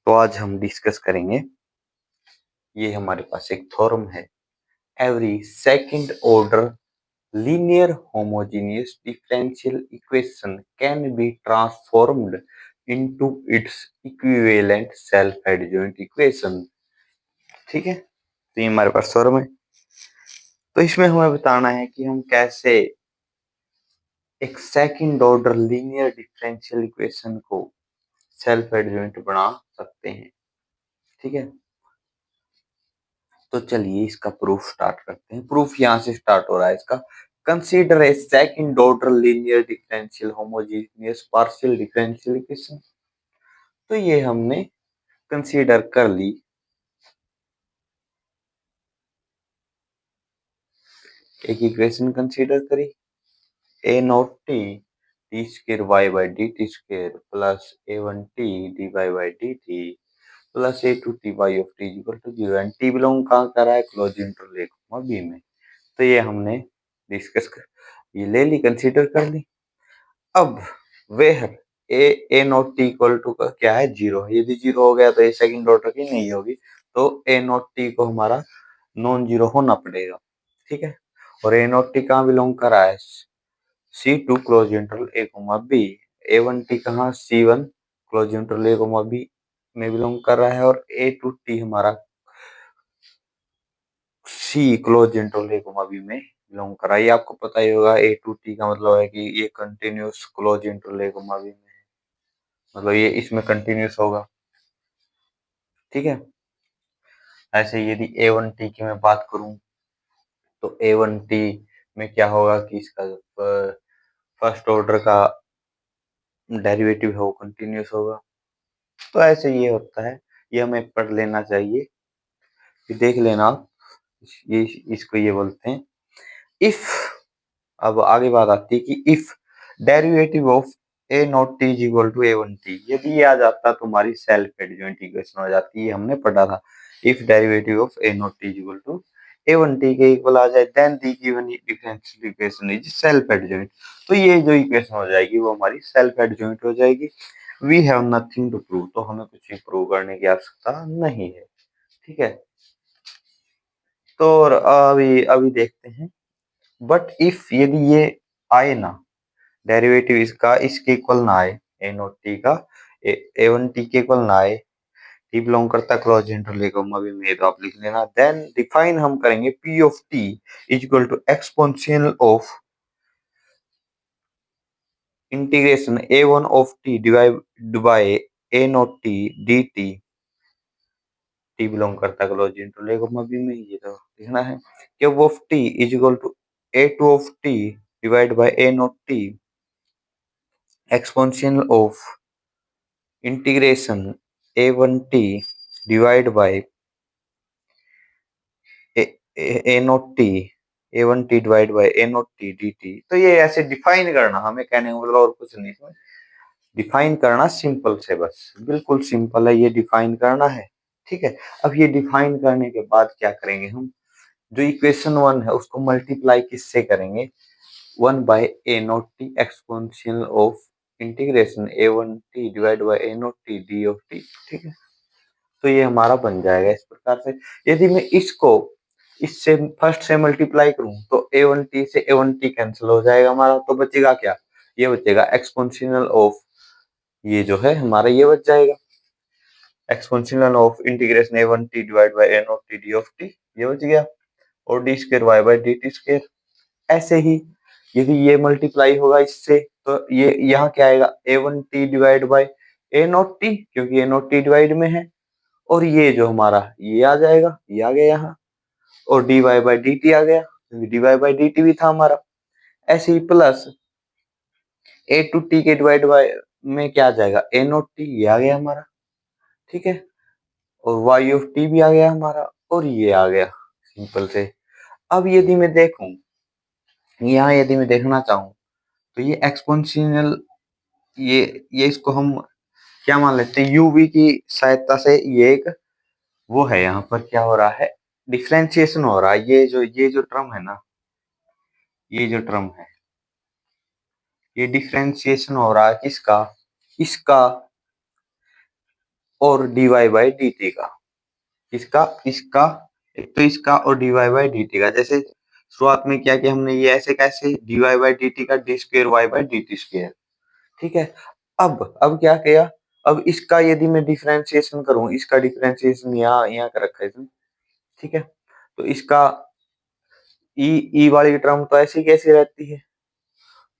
तो आज हम डिस्कस करेंगे, ये हमारे पास एक थ्योरम है, every second order linear homogeneous differential equation can be transformed into its equivalent self adjoint equation. ठीक है, तो ये हमारे पास थ्योरम है। तो इसमें हमें बताना है कि हम कैसे एक second order linear differential equation को सेल्फ एडजॉइंट बना सकते हैं। ठीक है, तो चलिए इसका प्रूफ स्टार्ट करते हैं। प्रूफ यहाँ से स्टार्ट हो रहा है इसका। Consider a second order linear differential homogeneous partial differential equation. तो ये हमने कंसीडर कर ली। एक इक्वेशन कंसीडर करी, A not T T square Y by D T square plus A one T D Y by D T plus A two T Y of T equal to 0 and T belong कहाँ कर रहा है, close interval a, B में। तो ये हमने discuss कर, ये ले ली, कंसीडर कर ली। अब where a not t equal to का क्या है, 0। यदि 0 हो गया तो ये सेकंड ऑर्डर की नहीं होगी, तो ए नॉट टी को हमारा नॉन जीरो होना पड़ेगा। ठीक है, और ए नॉट टी कहाँ बिलोंग कर रहा है, C2 क्लोज इंटरवल ए कोमा बी। ए वन टी कहाँ, C1 क्लोज इंटरवल ए कोमा बी में बिलोंग कर रहा है, और ए टू टी हमारा C क्लोज इंटरवल ए कोमा बी में बिलोंग कर रहा है। ये आपको पता ही होगा, ए टू टी का मतलब है कि ये कंटिन्यूस क्लोज इंटरवल ए कोमा बी में, मतलब ये इसमें कंटिन्यूस होगा। ठीक है, ऐसे यदि ए वन टी की मैं बात करूं, तो ए वन टी में क्या होगा कि इसका फर्स्ट ऑर्डर का डेरिवेटिव है वो कंटिन्यूस होगा। तो ऐसे ये होता है, ये हमें पढ़ लेना चाहिए, कि देख लेना आप। ये इसको ये बोलते हैं इफ। अब आगे बात आती है कि if derivative of a not t is equal to a one t, यदि ये आ जाता तो हमारी सेल्फ एडजॉइंट इक्वेशन हो जाती है। हमने पढ़ा था, if derivative of a not t is equal to a one t के इक्वल आ जाए, then the given differential equation is self adjoint. तो ये जो इक्वेशन हो जाएगी वो हमारी सेल्फ एडजॉइंट हो जाएगी। We have nothing to prove, तो हमें कुछ भी प्रूव करने की आवश्यकता नहीं है। ठीक है, तो अभी अभी देखते हैं। बट इफ यदि ये आए ना, डेरिवेटिव इसका इसके इक्वल ना आए, ए नॉट टी का ए वन टी के इक्वल ना आए, टी बिलोंग करता क्लोज इंटरवल कोमा बी में, तो आप लिख लेना। देन डिफाइन हम करेंगे p of t is equal to exponential of integration a one of t divide by a not t d t, t belong करता क्लोज इंटरवल कोमा बी में, ये तो लिखना है। Q of t is equal to a two of t divide by a not t exponential of integration a one T divide by a not t a one T divide by a not t d t. तो ये ऐसे define करना, हमें कहने का मतलब और कुछ नहीं, इसमें डिफाइन करना सिंपल से, बस बिल्कुल सिंपल है, ये डिफाइन करना है। ठीक है, अब ये डिफाइन करने के बाद क्या करेंगे हम, जो इक्वेशन वन है उसको मल्टीप्लाई किससे करेंगे, one by a not t exponential of integration a one T divide by a not t d of T. ठीक है, तो ये हमारा बन जाएगा इस प्रकार से। यदि मैं इसको इससे फर्स्ट से मल्टीप्लाई करूं, तो ए वन टी से ए वन टी कैंसिल हो जाएगा हमारा, तो बचेगा क्या, ये बचेगा एक्सपोनेंशियल ऑफ, ये जो है हमारा ये बच जाएगा exponential of integration a one T divide by a not t d of t, ये बच गया, और d square Y by D T square. ऐसे ही यदि ये मल्टीप्लाई होगा इससे, तो ये यहाँ क्या आएगा, A one T divide by A not T, क्योंकि ए नॉट टी डिवाइड में है, और ये जो हमारा ये आ जाएगा, ये आ गया यहाँ, और D Y by D T आ गया, क्योंकि D Y by D T भी था हमारा। ऐसे ही प्लस ए टू टी के डिवाइड बाय में क्या आ जाएगा, ए नॉट टी, ये आ गया हमारा। ठीक है, और वाई ऑफ टी भी आ गया हमारा, और ये आ गया, सिंपल से। अब यदि मैं देखूं, यहाँ यदि मैं देखना चाहूँ, तो ये एक्सपोनेंशियल, ये इसको हम क्या मान लेते हैं, यूवी की सहायता से, ये एक वो है, यहाँ पर क्या हो रहा है, डिफ्रेंशिएशन हो रहा है। ये जो टर्म है ना, ये जो टर्म है, ये डिफ्रेंशिएशन हो रहा है किसका, इसका, और dy बाई dt का, इसका इसका एक तो इसका और dy बाई dt का। जैसे शुरुआत में क्या किया हमने, ये ऐसे कैसे dy बाई dt का d square y by dt square, ठीक है। अब क्या किया, अब इसका यदि मैं डिफरेंशिएशन करूं, इसका डिफरेंशिएशन यहाँ कर रखा है इसने, ठीक है। तो इसका ई वाली टर्म तो ऐसी कैसी रहती है,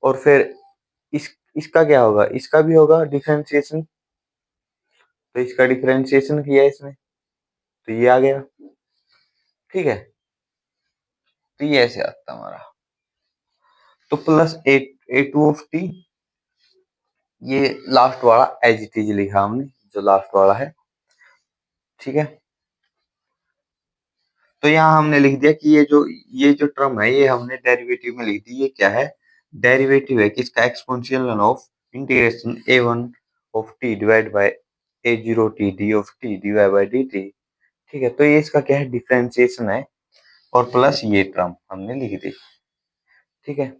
और फिर इसका क्या होगा, इसका भी होगा डिफरेंशिएशन। तो इसका डिफरेंशिएशन किया इसने, तो ये आ गया, ठीक है। तो ये ऐसे आता हमारा, तो plus A two of t, ये लास्ट वाला एज इट इज लिखा हमने, जो लास्ट वाला है, ठीक है। तो यहाँ हमने लिख दिया कि ये जो टर्म है ये हमने डेरिवेटिव में लिख दी। ये क्या है, डेरिवेटिव है किसका, exponential of integration a1 of t divide by a0 t d of t divide by dt, ठीक है। तो ये इसका क्या है, डिफरेंशिएशन है, और प्लस ये टर्म हमने लिख दी, ठीक है।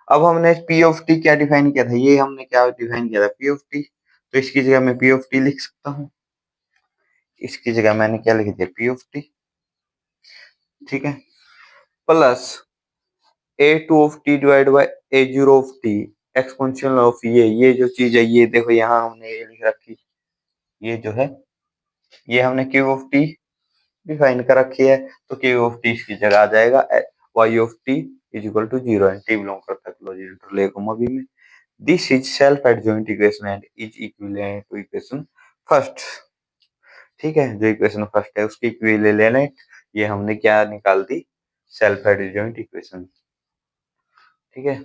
अब हमने पी ऑफ टी क्या डिफाइन किया था, ये हमने क्या डिफाइन किया था, पी ऑफ टी। तो इसकी जगह मैं पी ऑफ टी लिख सकता हूँ, इसकी जगह मैंने क्या लिख दिया, पी ऑफ टी, ठीक है। Plus A two of t divide by A zero of T exponential of ये जो चीज है, ये देखो यहाँ हमने ये लिख रखी, ये जो है ये हमने क्यू ऑफ टी डिफाइन कर रखी है। तो क्यू ऑफ टी इसकी जगह आ जाएगा y of t is equal to zero, and T belong करता है क्लोज इंटरवल कॉमा बी में। This is self adjoint equation and is equivalent to equation first, ठीक है। जो इक्वेशन फर्स्ट है उसकी इक्विवेलेंट, ये हमने क्या निकाल दी, सेल्फ एडजॉइंट इक्वेशन, ठीक है।